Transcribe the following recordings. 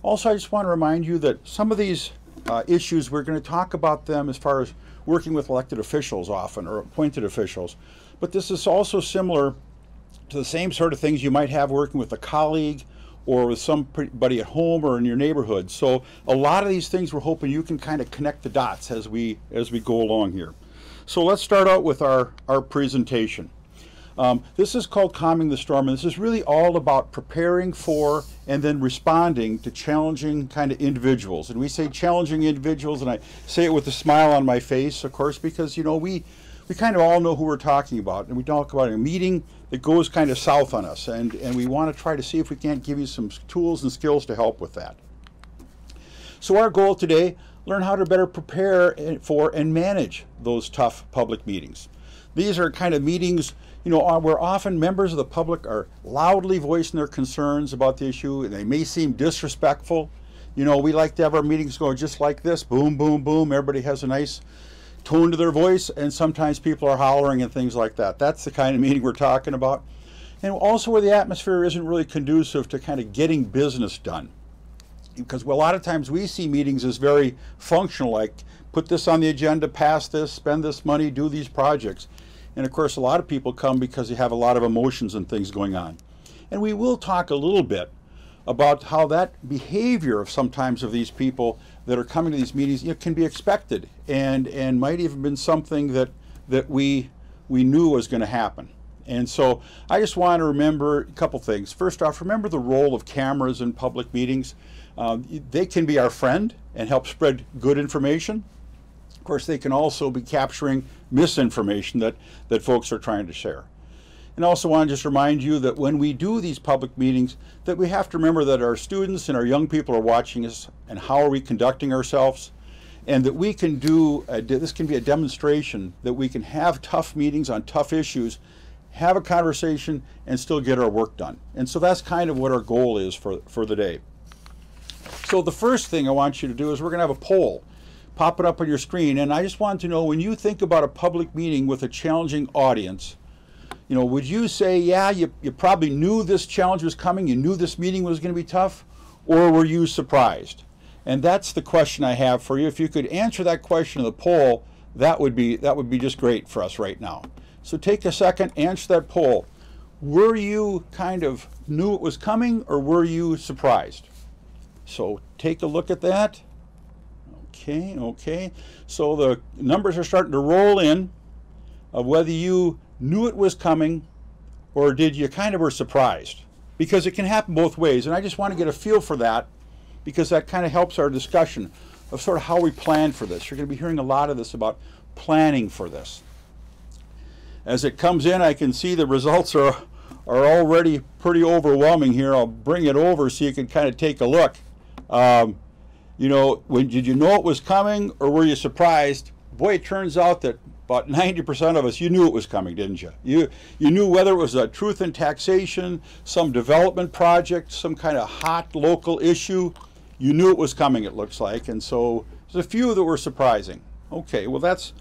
Also, I just want to remind you that some of these issues, we're going to talk about them as far as working with elected officials often, or appointed officials. But this is also similar to the same sort of things you might have working with a colleague or with somebody at home or in your neighborhood. So a lot of these things we're hoping you can kind of connect the dots as we go along here. So let's start out with our presentation. This is called Calming the Storm, and this is really all about preparing for and then responding to challenging kind of individuals. And we say challenging individuals, and I say it with a smile on my face, of course, because, you know, we kind of all know who we're talking about, and we talk about a meeting that goes kind of south on us, and we want to try to see if we can't give you some tools and skills to help with that. So our goal today, learn how to better prepare for and manage those tough public meetings. These are kind of meetings, you know, where often members of the public are loudly voicing their concerns about the issue, and they may seem disrespectful. You know, we like to have our meetings go just like this, boom, boom, boom. Everybody has a nice tone to their voice, and sometimes people are hollering and things like that. That's the kind of meeting we're talking about. And also where the atmosphere isn't really conducive to kind of getting business done. Because a lot of times we see meetings as very functional, like put this on the agenda, pass this, spend this money, do these projects. And of course, a lot of people come because they have a lot of emotions and things going on. And we will talk a little bit about how that behavior of sometimes of these people that are coming to these meetings, you know, can be expected and might even been something that we knew was going to happen. And so I just want to remember a couple things. First off, remember the role of cameras in public meetings. They can be our friend and help spread good information. Of course, they can also be capturing misinformation that folks are trying to share. And also want to just remind you that when we do these public meetings, that we have to remember that our students and our young people are watching us, and how are we conducting ourselves, and that we can do, this can be a demonstration that we can have tough meetings on tough issues, have a conversation, and still get our work done. And so that's kind of what our goal is for the day. So the first thing I want you to do is we're going to have a poll. Pop it up on your screen, and I just want to know, when you think about a public meeting with a challenging audience, you know, would you say, yeah, you probably knew this challenge was coming, you knew this meeting was going to be tough, or were you surprised? And that's the question I have for you. If you could answer that question in the poll, that would be just great for us right now. So take a second, answer that poll. Were you kind of knew it was coming, or were you surprised? So take a look at that. Okay. So the numbers are starting to roll in of whether you knew it was coming or did you kind of were surprised. Because it can happen both ways, and I just want to get a feel for that, because that kind of helps our discussion of sort of how we plan for this. You're going to be hearing a lot of this about planning for this. As it comes in, I can see the results are already pretty overwhelming here. I'll bring it over so you can kind of take a look. You know, did you know it was coming, or were you surprised? Boy, it turns out that about 90% of us, you knew it was coming, didn't you? You knew whether it was a truth in taxation, some development project, some kind of hot local issue. You knew it was coming, it looks like. And so there's a few that were surprising. Okay, well that's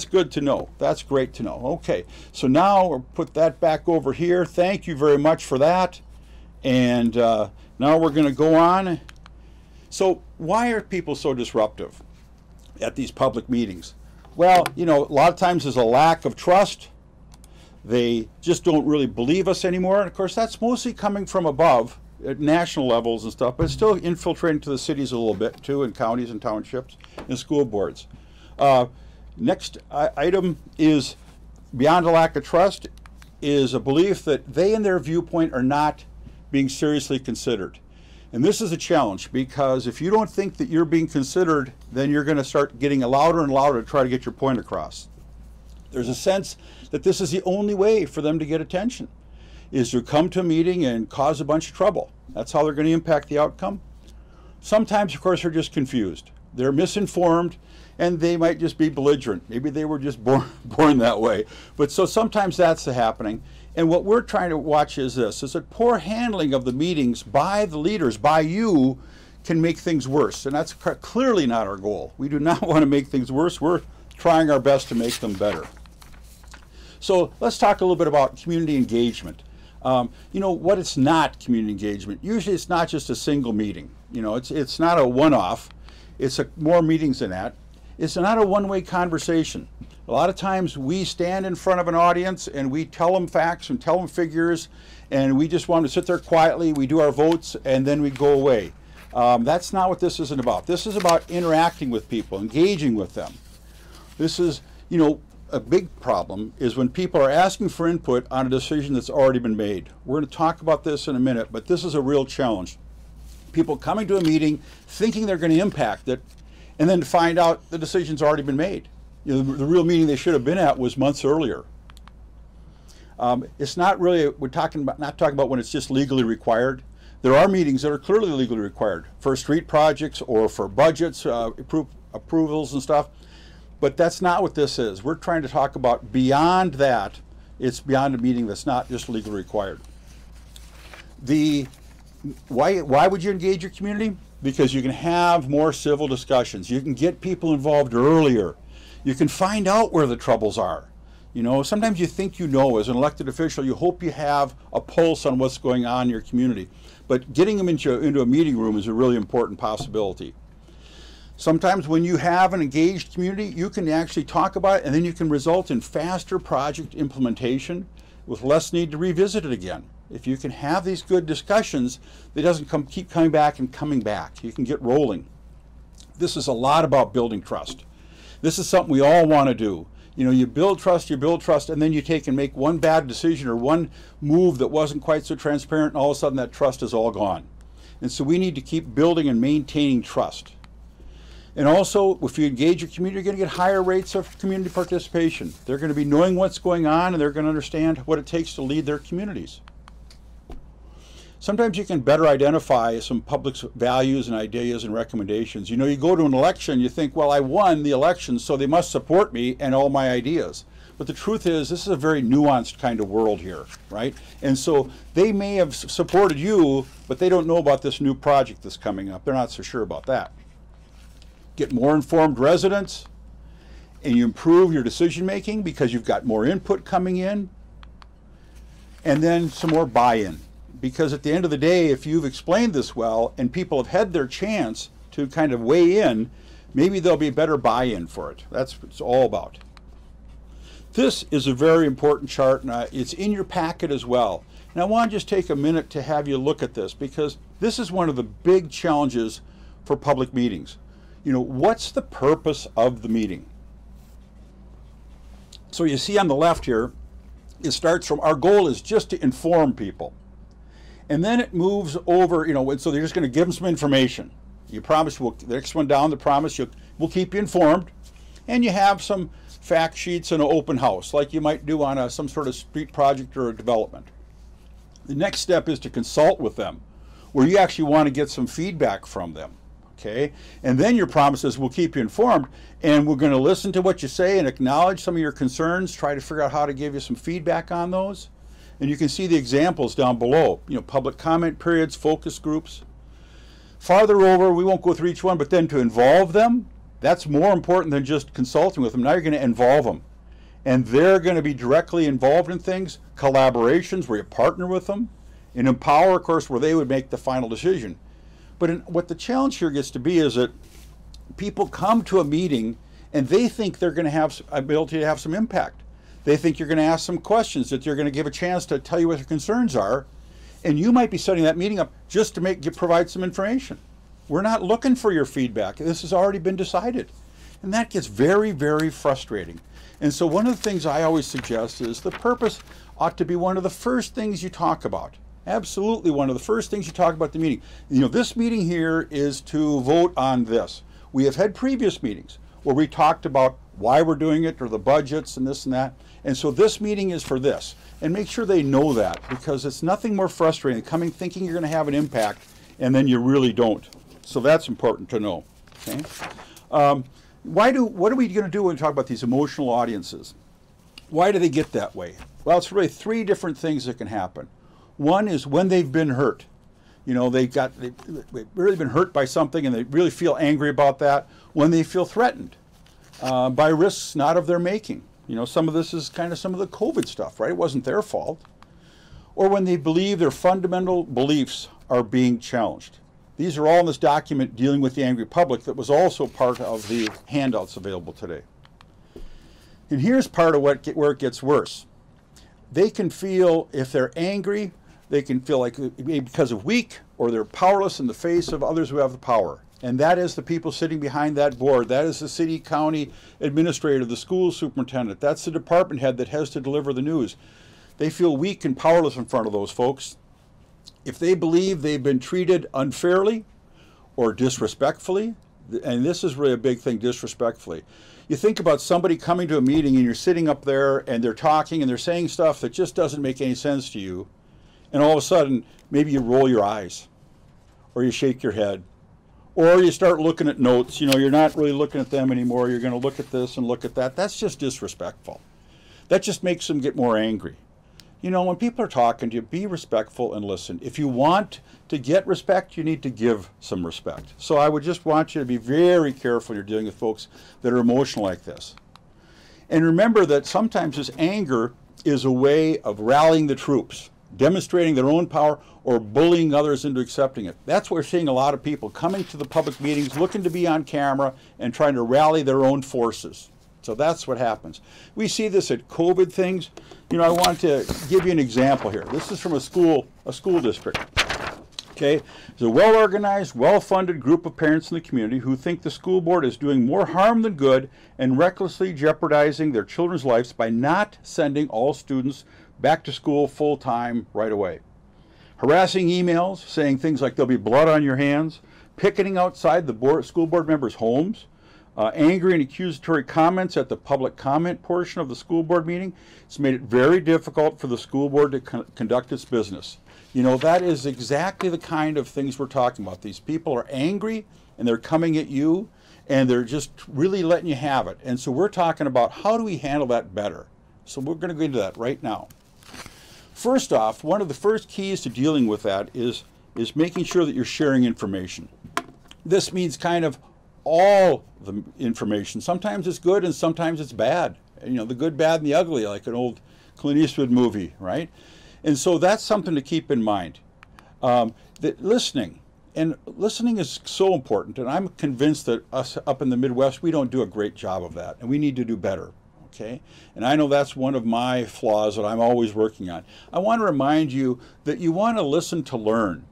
good to know. That's great to know. Okay, so now we'll put that back over here. Thank you very much for that. And now we're going to go on. So why are people so disruptive at these public meetings? Well, you know, a lot of times there's a lack of trust. They just don't really believe us anymore. And of course, that's mostly coming from above at national levels and stuff, but it's still infiltrating to the cities a little bit too, and counties and townships and school boards. Next item is, beyond a lack of trust, is a belief that they and their viewpoint are not being seriously considered. And this is a challenge, because if you don't think that you're being considered, then you're going to start getting louder and louder to try to get your point across. There's a sense that this is the only way for them to get attention, is to come to a meeting and cause a bunch of trouble. That's how they're going to impact the outcome. Sometimes, of course, they're just confused. They're misinformed, and they might just be belligerent. Maybe they were just born that way. But so sometimes that's happening. And what we're trying to watch is this, is that poor handling of the meetings by the leaders, by you, can make things worse. And that's clearly not our goal. We do not want to make things worse. We're trying our best to make them better. So let's talk a little bit about community engagement. You know, what it's not, community engagement. Usually it's not just a single meeting. You know, it's not a one-off. It's more meetings than that. It's not a one-way conversation. A lot of times we stand in front of an audience and we tell them facts and tell them figures, and we just want to sit there quietly, we do our votes, and then we go away. That's not what this isn't about. This is about interacting with people, engaging with them. This is, you know, a big problem is when people are asking for input on a decision that's already been made. We're going to talk about this in a minute, but this is a real challenge. People coming to a meeting thinking they're going to impact it, and then find out the decision's already been made. You know, the real meeting they should have been at was months earlier. It's not really, we're not talking about when it's just legally required. There are meetings that are clearly legally required for street projects or for budgets, approvals and stuff. But that's not what this is. We're trying to talk about beyond that. It's beyond a meeting that's not just legally required. Why would you engage your community? Because you can have more civil discussions. You can get people involved earlier. You can find out where the troubles are. You know, sometimes you think you know as an elected official, you hope you have a pulse on what's going on in your community. But getting them into a meeting room is a really important possibility. Sometimes when you have an engaged community, you can actually talk about it, and then you can result in faster project implementation with less need to revisit it again. If you can have these good discussions, it doesn't keep coming back and coming back. You can get rolling. This is a lot about building trust. This is something we all want to do. You know, you build trust, and then you take and make one bad decision or one move that wasn't quite so transparent, and all of a sudden that trust is all gone. And so we need to keep building and maintaining trust. And also, if you engage your community, you're going to get higher rates of community participation. They're going to be knowing what's going on, and they're going to understand what it takes to lead their communities. Sometimes you can better identify some public's values and ideas and recommendations. You know, you go to an election, you think, well, I won the election, so they must support me and all my ideas. But the truth is, this is a very nuanced kind of world here, right? And so they may have supported you, but they don't know about this new project that's coming up. They're not so sure about that. Get more informed residents, and you improve your decision making because you've got more input coming in, and then some more buy-in. Because at the end of the day, if you've explained this well and people have had their chance to kind of weigh in, maybe there'll be better buy-in for it. That's what it's all about. This is a very important chart, and it's in your packet as well. And I want to just take a minute to have you look at this, because this is one of the big challenges for public meetings. You know, what's the purpose of the meeting? So you see on the left here, it starts from, our goal is just to inform people. And then it moves over, you know, so they're just going to give them some information. You promise, the next one down, the promise, we'll keep you informed. And you have some fact sheets and an open house, like you might do on some sort of street project or a development. The next step is to consult with them, where you actually want to get some feedback from them. Okay, and then your promise is we'll keep you informed, and we're going to listen to what you say and acknowledge some of your concerns, try to figure out how to give you some feedback on those. And you can see the examples down below, you know, public comment periods, focus groups. Farther over, we won't go through each one, but then to involve them, that's more important than just consulting with them. Now you're going to involve them. And they're going to be directly involved in things, collaborations where you partner with them, and empower, of course, where they would make the final decision. But what the challenge here gets to be is that people come to a meeting and they think they're going to have ability to have some impact. They think you're going to ask some questions, that you're going to give a chance to tell you what your concerns are, and you might be setting that meeting up just to provide some information. We're not looking for your feedback. This has already been decided. And that gets very, very frustrating. And so one of the things I always suggest is the purpose ought to be one of the first things you talk about. Absolutely one of the first things you talk about at the meeting. You know, this meeting here is to vote on this. We have had previous meetings where we talked about why we're doing it, or the budgets and this and that. And so this meeting is for this. And make sure they know that, because it's nothing more frustrating than coming thinking you're going to have an impact and then you really don't. So that's important to know. Okay? What are we going to do when we talk about these emotional audiences? Why do they get that way? Well, it's really three different things that can happen. One is when they've been hurt. You know, they've really been hurt by something and they really feel angry about that. When they feel threatened by risks not of their making. You know, some of this is kind of some of the COVID stuff, right? It wasn't their fault. Or when they believe their fundamental beliefs are being challenged. These are all in this document dealing with the angry public that was also part of the handouts available today. And here's part of where it gets worse. They can feel, if they're angry, they can feel like because of weak, or they're powerless in the face of others who have the power. And that is the people sitting behind that board. That is the city, county administrator, the school superintendent. That's the department head that has to deliver the news. They feel weak and powerless in front of those folks. If they believe they've been treated unfairly or disrespectfully, and this is really a big thing, disrespectfully. You think about somebody coming to a meeting and you're sitting up there and they're talking and they're saying stuff that just doesn't make any sense to you, and all of a sudden maybe you roll your eyes or you shake your head or you start looking at notes. You know, you're not really looking at them anymore. You're going to look at this and look at that. That's just disrespectful. That just makes them get more angry. You know, when people are talking to you, be respectful and listen. If you want to get respect, you need to give some respect. So I would just want you to be very careful when you're dealing with folks that are emotional like this. And remember that sometimes this anger is a way of rallying the troops, demonstrating their own power, or bullying others into accepting it. That's why we're seeing a lot of people coming to the public meetings, looking to be on camera and trying to rally their own forces. So that's what happens. We see this at COVID things. You know, I want to give you an example here. This is from a school district. Okay, it's a well-organized, well-funded group of parents in the community who think the school board is doing more harm than good and recklessly jeopardizing their children's lives by not sending all students back to school full-time right away. Harassing emails saying things like there'll be blood on your hands, picketing outside the school board members' homes, angry and accusatory comments at the public comment portion of the school board meeting. It's made it very difficult for the school board to conduct its business. You know, that is exactly the kind of things we're talking about. These people are angry and they're coming at you and they're just really letting you have it. And so we're talking about how do we handle that better. So we're going to go into that right now. First off, one of the first keys to dealing with that is making sure that you're sharing information. This means kind of all the information. Sometimes it's good and sometimes it's bad. You know, the good, bad, and the ugly, like an old Clint Eastwood movie, right? And so that's something to keep in mind. That listening is so important, and I'm convinced that us up in the Midwest, we don't do a great job of that, and we need to do better, okay? And I know that's one of my flaws that I'm always working on. I want to remind you that you want to listen to learn,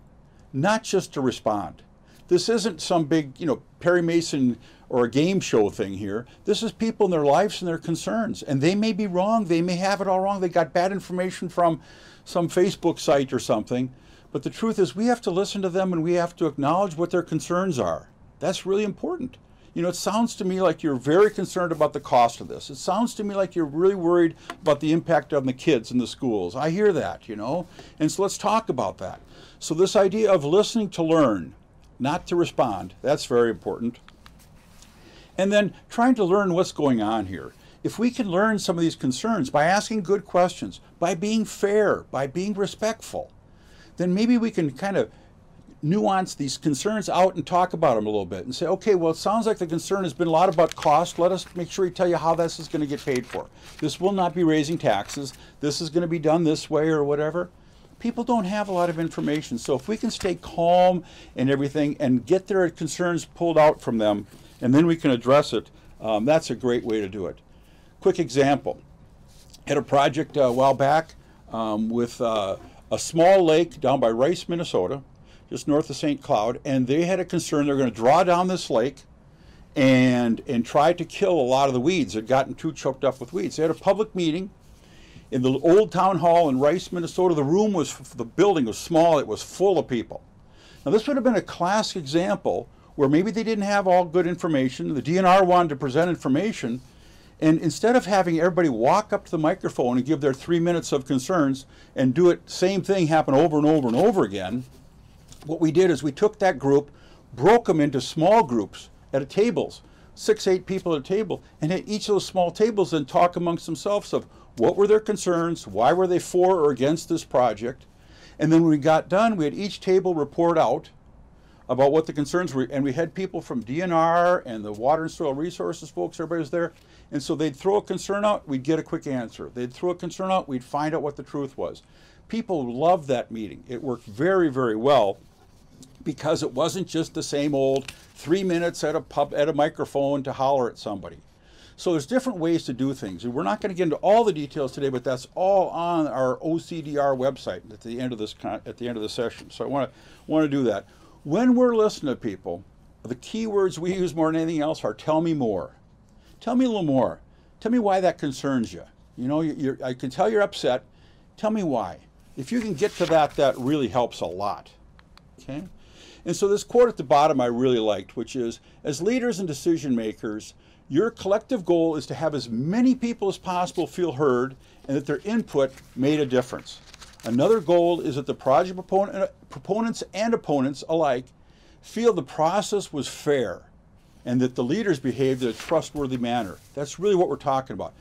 not just to respond. This isn't some big, you know, Perry Mason or a game show thing here. This is people in their lives and their concerns. And they may be wrong. They may have it all wrong. They got bad information from some Facebook site or something. But the truth is we have to listen to them and we have to acknowledge what their concerns are. That's really important. You know, it sounds to me like you're very concerned about the cost of this. It sounds to me like you're really worried about the impact on the kids in the schools. I hear that, you know. And so let's talk about that. So this idea of listening to learn, not to respond, that's very important. And then trying to learn what's going on here. If we can learn some of these concerns by asking good questions, by being fair, by being respectful, then maybe we can kind of nuance these concerns out and talk about them a little bit and say, okay, well, it sounds like the concern has been a lot about cost. Let us make sure we tell you how this is going to get paid for. This will not be raising taxes. This is going to be done this way or whatever. People don't have a lot of information. So if we can stay calm and everything and get their concerns pulled out from them, and then we can address it, that's a great way to do it. Quick example. Had a project a while back with a small lake down by Rice, Minnesota, just north of St. Cloud, and they had a concern they're going to draw down this lake and try to kill a lot of the weeds. It had gotten too choked up with weeds. They had a public meeting in the old town hall in Rice, Minnesota. The building was small. It was full of people. Now this would have been a classic example where maybe they didn't have all good information. The DNR wanted to present information, and instead of having everybody walk up to the microphone and give their 3 minutes of concerns and do it, same thing happen over and over and over again, what we did is we took that group, broke them into small groups at tables, 6, 8 people at a table, and at each of those small tables then talk amongst themselves of what were their concerns, why were they for or against this project, and then when we got done, we had each table report out about what the concerns were, and we had people from DNR and the Water and Soil Resources folks, everybody was there, and so they'd throw a concern out, we'd get a quick answer. They'd throw a concern out, we'd find out what the truth was. People loved that meeting. It worked very, very well because it wasn't just the same old 3 minutes at a microphone to holler at somebody. So there's different ways to do things. And we're not going to get into all the details today, but that's all on our OCDR website at the end of this session. So I want to do that. When we're listening to people, the key words we use more than anything else are tell me more. Tell me a little more. Tell me why that concerns you. You know, I can tell you're upset. Tell me why. If you can get to that, that really helps a lot. Okay? And so this quote at the bottom I really liked, which is, as leaders and decision makers, your collective goal is to have as many people as possible feel heard and that their input made a difference. Another goal is that the project proponents and opponents alike feel the process was fair and that the leaders behaved in a trustworthy manner. That's really what we're talking about.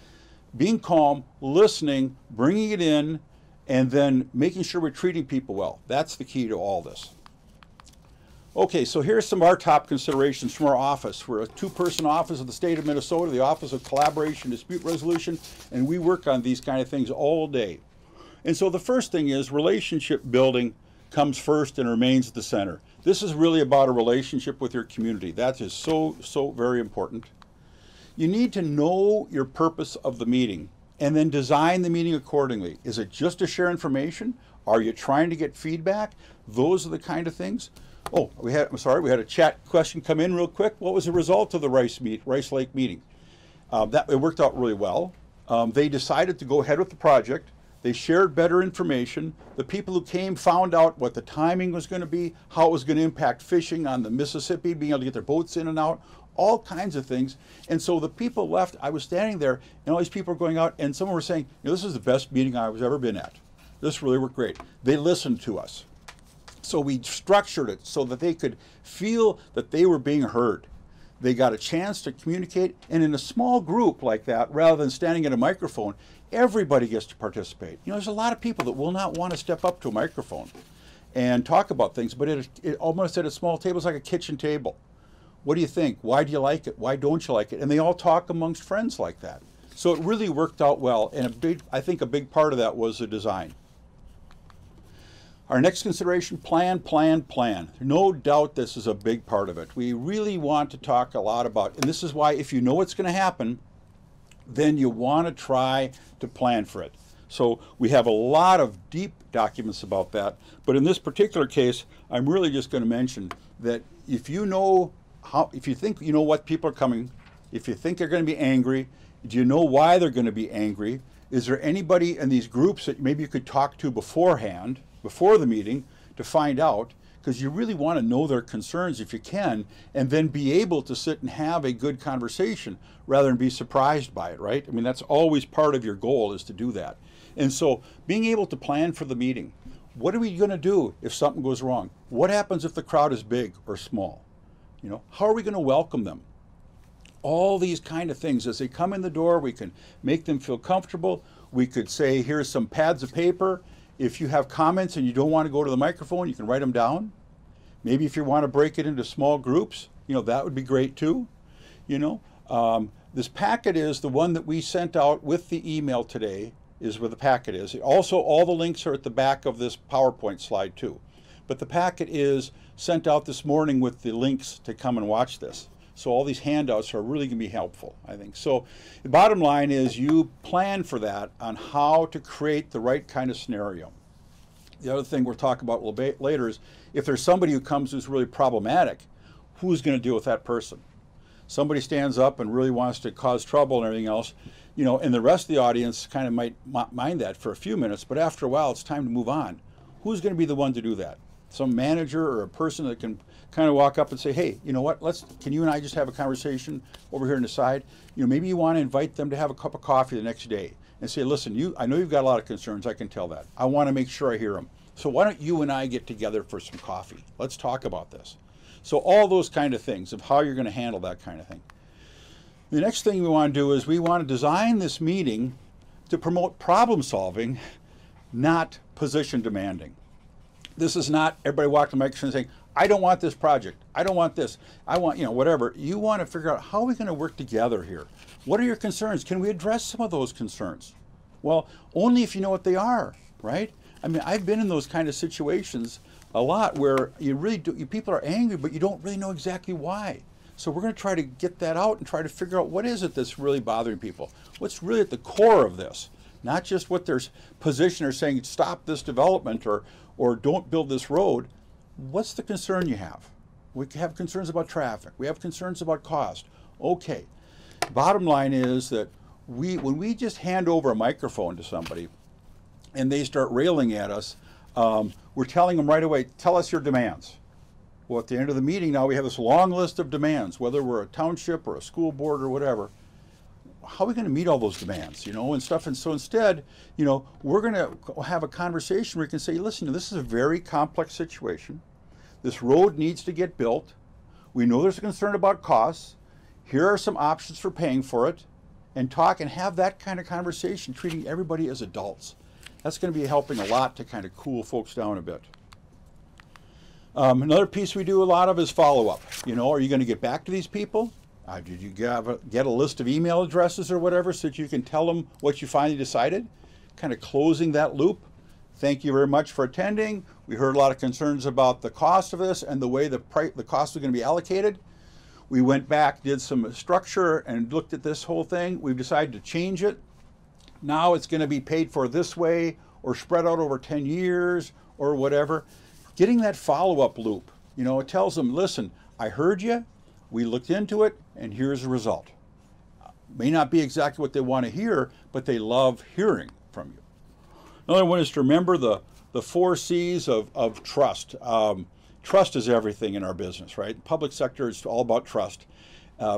Being calm, listening, bringing it in, and then making sure we're treating people well. That's the key to all this. Okay, so here's some of our top considerations from our office. We're a two-person office of the state of Minnesota, the Office of Collaboration and Dispute Resolution, and we work on these kind of things all day. And so the first thing is relationship building comes first and remains at the center. This is really about a relationship with your community. That is so very important. You need to know your purpose of the meeting and then design the meeting accordingly. Is it just to share information? Are you trying to get feedback? Those are the kind of things. Oh, we had a chat question come in real quick. What was the result of the Rice Lake meeting? It worked out really well. They decided to go ahead with the project. They shared better information. The people who came found out what the timing was going to be, how it was going to impact fishing on the Mississippi, being able to get their boats in and out, all kinds of things. And so the people left. I was standing there, and all these people were going out, and some were saying, you know, this is the best meeting I've ever been at. This really worked great. They listened to us. So we structured it so that they could feel that they were being heard. They got a chance to communicate, and in a small group like that, rather than standing at a microphone, everybody gets to participate. You know, there's a lot of people that will not want to step up to a microphone and talk about things, but it almost at a small table is like a kitchen table. What do you think? Why do you like it? Why don't you like it? And they all talk amongst friends like that. So it really worked out well, and I think a big part of that was the design. Our next consideration, plan. No doubt this is a big part of it. We really want to talk a lot about, and this is why if you know what's going to happen, then you want to try to plan for it. So we have a lot of deep documents about that, but in this particular case, I'm really just going to mention that if you think you know what people are coming, if you think they're going to be angry, do you know why they're going to be angry? Is there anybody in these groups that maybe you could talk to beforehand, before the meeting, to find out? Because you really want to know their concerns if you can, and then be able to sit and have a good conversation rather than be surprised by it, right? I mean, that's always part of your goal, is to do that. And so being able to plan for the meeting. What are we going to do if something goes wrong? What happens if the crowd is big or small? You know, how are we going to welcome them? All these kind of things. As they come in the door, we can make them feel comfortable. We could say, here's some pads of paper. If you have comments and you don't want to go to the microphone, you can write them down. Maybe if you want to break it into small groups, you know, that would be great too. You know, this packet is the one that we sent out with the email today, is where the packet is. Also, all the links are at the back of this PowerPoint slide too. But the packet is sent out this morning with the links to come and watch this. So all these handouts are really going to be helpful, I think. So the bottom line is you plan for that on how to create the right kind of scenario. The other thing we'll talk about a little bit later is if there's somebody who comes who's really problematic, who's going to deal with that person? Somebody stands up and really wants to cause trouble and everything else, you know, and the rest of the audience kind of might mind that for a few minutes, but after a while it's time to move on. Who's going to be the one to do that? Some manager or a person that can kind of walk up and say, hey, you know what, can you and I just have a conversation over here on the side? You know, maybe you want to invite them to have a cup of coffee the next day and say, listen, I know you've got a lot of concerns, I can tell that. I want to make sure I hear them. So why don't you and I get together for some coffee? Let's talk about this. So all those kind of things of how you're going to handle that kind of thing. The next thing we want to do is we want to design this meeting to promote problem solving, not position demanding. This is not everybody walking the microphone saying, I don't want this project. I don't want this. I want, you know, whatever. You want to figure out how are we going to work together here? What are your concerns? Can we address some of those concerns? Well, only if you know what they are, right? I mean, I've been in those kind of situations a lot where you really do, people are angry, but you don't really know exactly why. So we're going to try to get that out and try to figure out what is it that's really bothering people. What's really at the core of this? Not just what their position is saying, stop this development or don't build this road. What's the concern you have? We have concerns about traffic. We have concerns about cost. Okay. Bottom line is that when we just hand over a microphone to somebody and they start railing at us, we're telling them right away, tell us your demands. Well, at the end of the meeting now we have this long list of demands, whether we're a township or a school board or whatever. How are we going to meet all those demands, and stuff? And so instead, we're going to have a conversation where we can say, listen, this is a very complex situation. This road needs to get built. We know there's a concern about costs. Here are some options for paying for it, and talk and have that kind of conversation, treating everybody as adults. That's going to be helping a lot to kind of cool folks down a bit. Another piece we do a lot of is follow-up. Are you going to get back to these people? Did you get a list of email addresses or whatever so that you can tell them what you finally decided? Kind of closing that loop. Thank you very much for attending. We heard a lot of concerns about the cost of this and the way the cost was going to be allocated. We went back, did some structure, and looked at this whole thing. We've decided to change it. Now it's going to be paid for this way or spread out over 10 years or whatever. Getting that follow-up loop, it tells them, listen, I heard you, we looked into it, and here's the result. May not be exactly what they want to hear, but they love hearing from you. Another one is to remember the 4 C's of trust. Trust is everything in our business, right? Public sector is all about trust.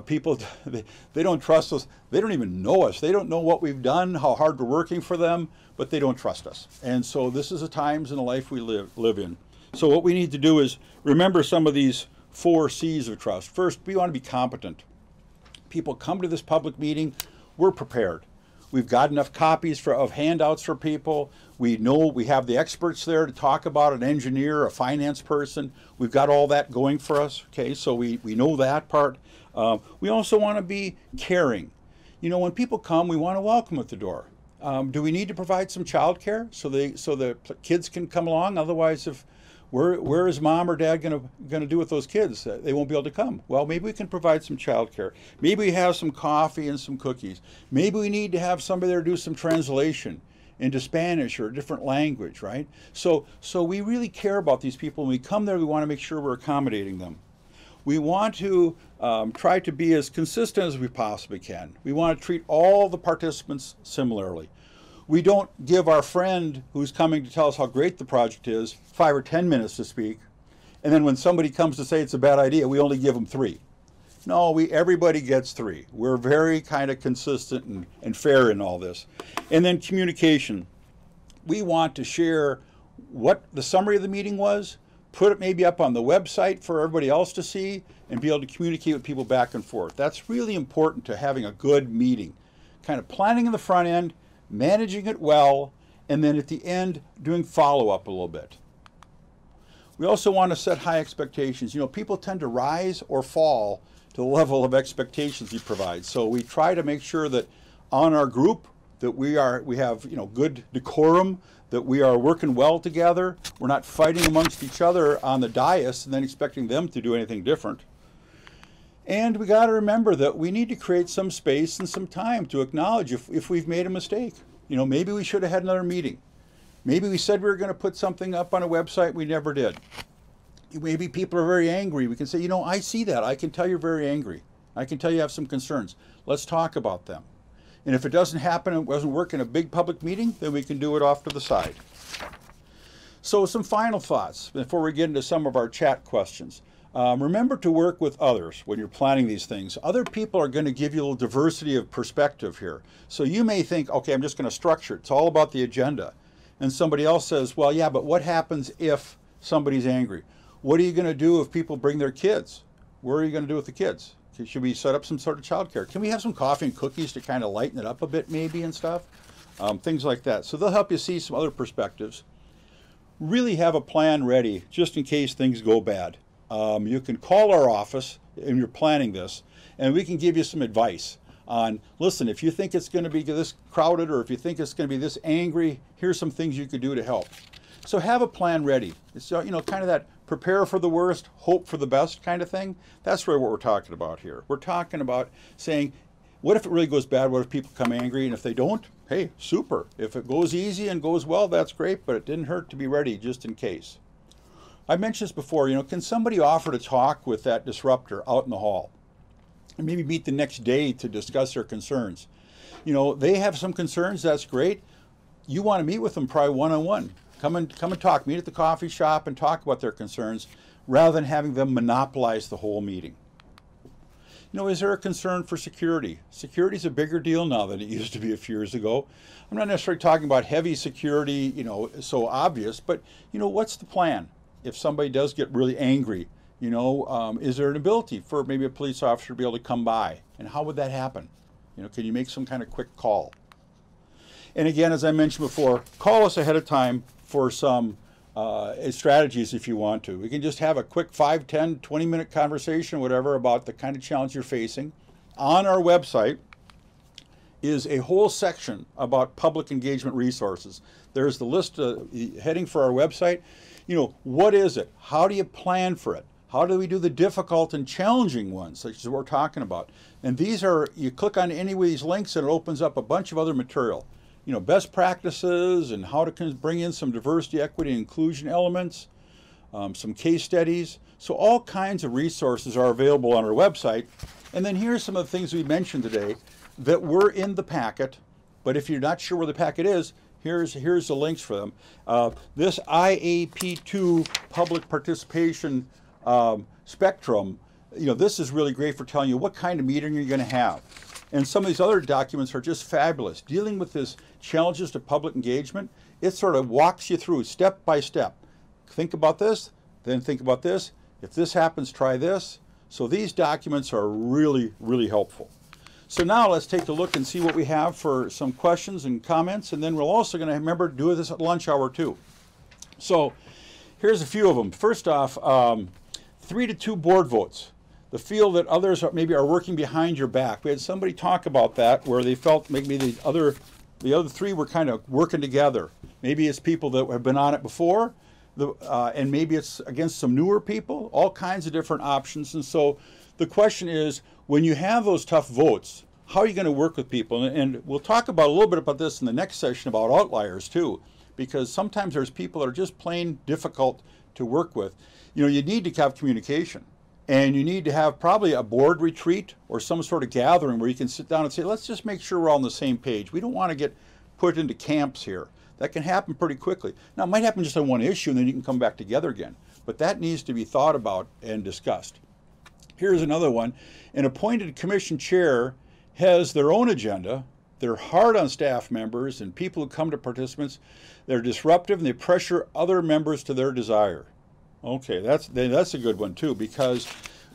People, they don't trust us. They don't even know us. They don't know what we've done, how hard we're working for them, but they don't trust us. And so this is the times in the life we live in. So what we need to do is remember some of these 4 C's of trust. First, we want to be competent. People come to this public meeting, we're prepared. We've got enough copies of handouts for people. We know we have the experts there to talk about, an engineer, a finance person. We've got all that going for us, okay? So we know that part. We also want to be caring. When people come, we want to welcome at the door. Do we need to provide some child care so the kids can come along? Otherwise, where is mom or dad going to do with those kids? They won't be able to come. Well, maybe we can provide some child care. Maybe we have some coffee and some cookies. Maybe we need to have somebody there do some translation into Spanish or a different language, right? So we really care about these people. When we come there, we want to make sure we're accommodating them. We want to try to be as consistent as we possibly can. We want to treat all the participants similarly. We don't give our friend who's coming to tell us how great the project is 5 or 10 minutes to speak, and then when somebody comes to say it's a bad idea, we only give them 3. No, everybody gets 3. We're very kind of consistent and fair in all this. And then communication. We want to share what the summary of the meeting was, put it maybe up on the website for everybody else to see, and be able to communicate with people back and forth. That's really important to having a good meeting. Kind of planning in the front end, managing it well, and then at the end doing follow-up a little bit. We also want to set high expectations. People tend to rise or fall to the level of expectations you provide. So we try to make sure that on our group that we have good decorum, that we are working well together. We're not fighting amongst each other on the dais and then expecting them to do anything different. And we got to remember that we need to create some space and some time to acknowledge if we've made a mistake. Maybe we should have had another meeting. Maybe we said we were going to put something up on a website, we never did. Maybe people are very angry. We can say, I see that. I can tell you're very angry. I can tell you have some concerns. Let's talk about them. And if it doesn't happen, it doesn't work in a big public meeting, then we can do it off to the side. So some final thoughts before we get into some of our chat questions. Remember to work with others when you're planning these things. Other people are going to give you a little diversity of perspective here. So you may think, okay, I'm just going to structure it. It's all about the agenda. And somebody else says, well, yeah, but what happens if somebody's angry? What are you going to do if people bring their kids? What are you going to do with the kids? Should we set up some sort of childcare? Can we have some coffee and cookies to kind of lighten it up a bit maybe and stuff? Things like that. So they'll help you see some other perspectives. Really have a plan ready just in case things go bad. You can call our office and you're planning this, and we can give you some advice on, listen, if you think it's going to be this crowded or if you think it's going to be this angry, here's some things you could do to help. So have a plan ready. It's, you know, kind of that prepare for the worst, hope for the best kind of thing. That's really what we're talking about here. We're talking about saying, what if it really goes bad? What if people come angry? And if they don't, hey, super. If it goes easy and goes well, that's great, but it didn't hurt to be ready just in case. I mentioned this before, you know, can somebody offer to talk with that disruptor out in the hall and maybe meet the next day to discuss their concerns? You know, they have some concerns, that's great. You want to meet with them probably one-on-one. Come and talk, meet at the coffee shop and talk about their concerns rather than having them monopolize the whole meeting. You know, is there a concern for security? Security is a bigger deal now than it used to be a few years ago. I'm not necessarily talking about heavy security, you know, so obvious, but, you know, what's the plan? If somebody does get really angry, you know, is there an ability for maybe a police officer to be able to come by? And how would that happen? You know, can you make some kind of quick call? And again, as I mentioned before, call us ahead of time for some strategies if you want to. We can just have a quick 5, 10, 20-minute conversation, whatever, about the kind of challenge you're facing. On our website is a whole section about public engagement resources. There's the list, the heading for our website. You know, what is it? How do you plan for it? How do we do the difficult and challenging ones, such as what we're talking about? And these are, you click on any of these links and it opens up a bunch of other material. You know, best practices and how to bring in some diversity, equity, and inclusion elements, some case studies. So all kinds of resources are available on our website. And then here's some of the things we mentioned today that were in the packet, but if you're not sure where the packet is, here's the links for them. This IAP2 public participation spectrum, you know, this is really great for telling you what kind of meeting you're going to have. And some of these other documents are just fabulous. Dealing with this challenges to public engagement, it sort of walks you through step by step. Think about this, then think about this. If this happens, try this. So these documents are really, really helpful. So now let's take a look and see what we have for some questions and comments, and then we're also going to remember to do this at lunch hour too. So here's a few of them. First off, 3-2 board votes. The feel that others maybe are working behind your back. We had somebody talk about that where they felt maybe the other three were kind of working together. Maybe it's people that have been on it before, and maybe it's against some newer people, all kinds of different options. And so the question is, when you have those tough votes, how are you going to work with people? And we'll talk about a little bit about this in the next session about outliers too, because sometimes there's people that are just plain difficult to work with. You know, you need to have communication. And you need to have probably a board retreat or some sort of gathering where you can sit down and say, let's just make sure we're all on the same page. We don't want to get put into camps here. That can happen pretty quickly. Now, it might happen just on one issue and then you can come back together again. But that needs to be thought about and discussed. Here's another one. An appointed commission chair has their own agenda. They're hard on staff members and people who come to participants. They're disruptive and they pressure other members to their desire. Okay, that's a good one too, because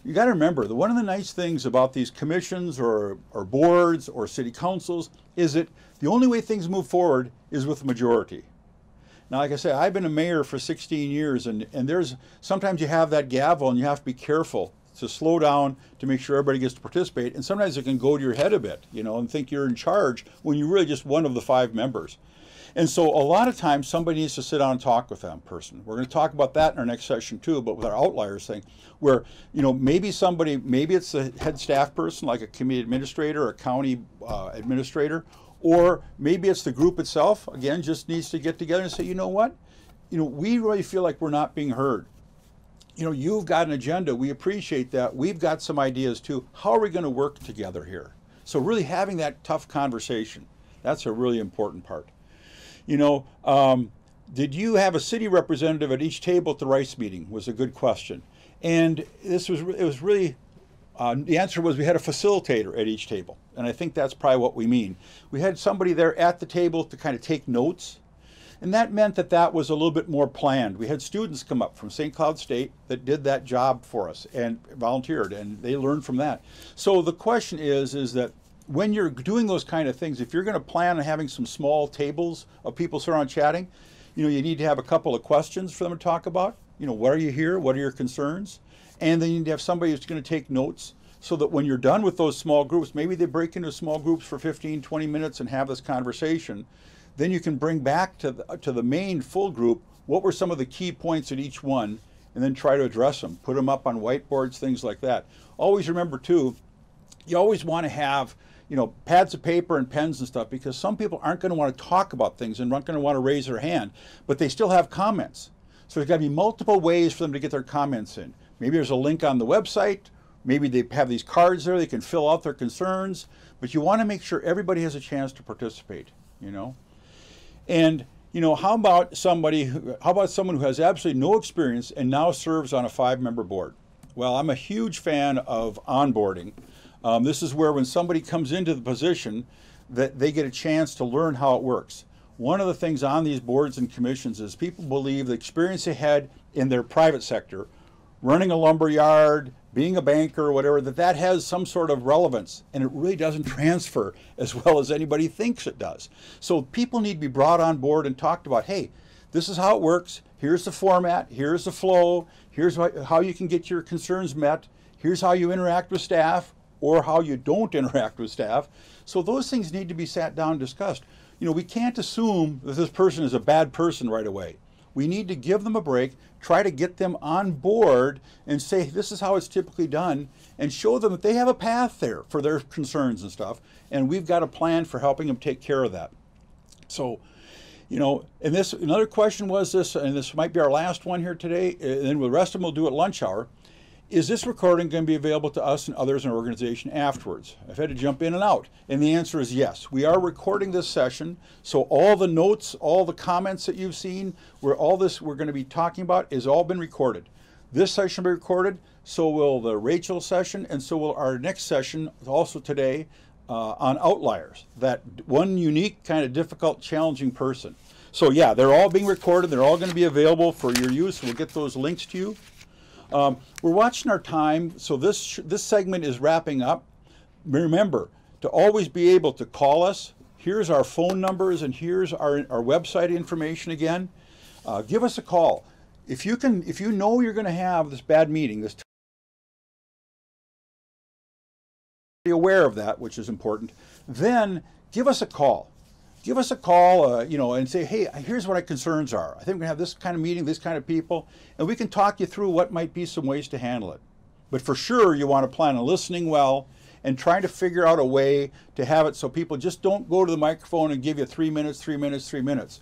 you got to remember that one of the nice things about these commissions or boards or city councils is that the only way things move forward is with the majority. Now, like I said, I've been a mayor for 16 years, and there's sometimes you have that gavel and you have to be careful to slow down to make sure everybody gets to participate, and sometimes it can go to your head a bit, you know, and think you're in charge when you're really just one of the 5 members. And so a lot of times somebody needs to sit down and talk with that person. We're going to talk about that in our next session too, but with our outliers thing, where, you know, maybe it's the head staff person like a community administrator or a county administrator, or maybe it's the group itself, again, just needs to get together and say, you know what, you know, we really feel like we're not being heard. You know, you've got an agenda, we appreciate that, we've got some ideas too. How are we going to work together here? So really having that tough conversation, that's a really important part. You know, did you have a city representative at each table at the Rice meeting was a good question. And it was really, the answer was we had a facilitator at each table. And I think that's probably what we mean. We had somebody there at the table to kind of take notes. And that meant that was a little bit more planned. We had students come up from St. Cloud State that did that job for us and volunteered, and they learned from that. So the question is that when you're doing those kind of things, if you're going to plan on having some small tables of people sitting around chatting, you know, you need to have a couple of questions for them to talk about. You know, what are you here? What are your concerns? And then you need to have somebody who's going to take notes so that when you're done with those small groups, maybe they break into small groups for 15, 20 minutes and have this conversation. Then you can bring back to the main full group what were some of the key points at each one, and then try to address them. Put them up on whiteboards, things like that. Always remember too, you always want to have, you know, pads of paper and pens and stuff, because some people aren't going to want to talk about things and aren't going to want to raise their hand, but they still have comments. So there's got to be multiple ways for them to get their comments in. Maybe there's a link on the website. Maybe they have these cards there. They can fill out their concerns. But you want to make sure everybody has a chance to participate, you know. And, you know, how about someone who has absolutely no experience and now serves on a 5-member board? Well, I'm a huge fan of onboarding. This is where when somebody comes into the position, that they get a chance to learn how it works. One of the things on these boards and commissions is people believe the experience they had in their private sector, running a lumber yard, being a banker or whatever, that has some sort of relevance, and it really doesn't transfer as well as anybody thinks it does. So people need to be brought on board and talked about, hey, this is how it works, here's the format, here's the flow, here's how you can get your concerns met, here's how you interact with staff, or how you don't interact with staff. So those things need to be sat down and discussed. You know, we can't assume that this person is a bad person right away. We need to give them a break, try to get them on board and say, this is how it's typically done, and show them that they have a path there for their concerns and stuff, and we've got a plan for helping them take care of that. So, you know, and this, another question was this, and this might be our last one here today, and then the rest of them we'll do at lunch hour. Is this recording going to be available to us and others in our organization afterwards? I've had to jump in and out. And the answer is yes. We are recording this session. So all the notes, all the comments that you've seen, all this we're going to be talking about is all been recorded. This session will be recorded, so will the Rachel session, and so will our next session also today on outliers, that one unique, kind of difficult, challenging person. So yeah, they're all being recorded. They're all going to be available for your use. We'll get those links to you. We're watching our time, so this segment is wrapping up. Remember to always be able to call us. Here's our phone numbers, and here's our website information again. Give us a call. If you know you're going to have this bad meeting, be aware of that, which is important, then give us a call. Give us a call, you know, and say, hey, here's what our concerns are. I think we're going to have this kind of meeting, this kind of people, and we can talk you through what might be some ways to handle it. But for sure, you want to plan on listening well and trying to figure out a way to have it so people just don't go to the microphone and give you 3 minutes, 3 minutes, 3 minutes.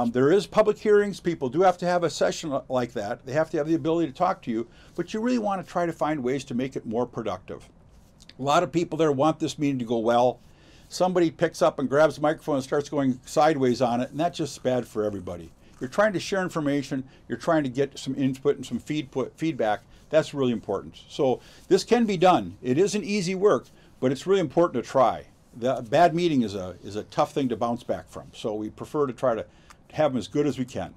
There is public hearings. People do have to have a session like that. They have to have the ability to talk to you, but you really want to try to find ways to make it more productive. A lot of people there want this meeting to go well. Somebody picks up and grabs the microphone and starts going sideways on it, and that's just bad for everybody. You're trying to share information, you're trying to get some input and some feedback. That's really important. So this can be done. It isn't easy work, but it's really important to try. The bad meeting is a tough thing to bounce back from, so we prefer to try to have them as good as we can.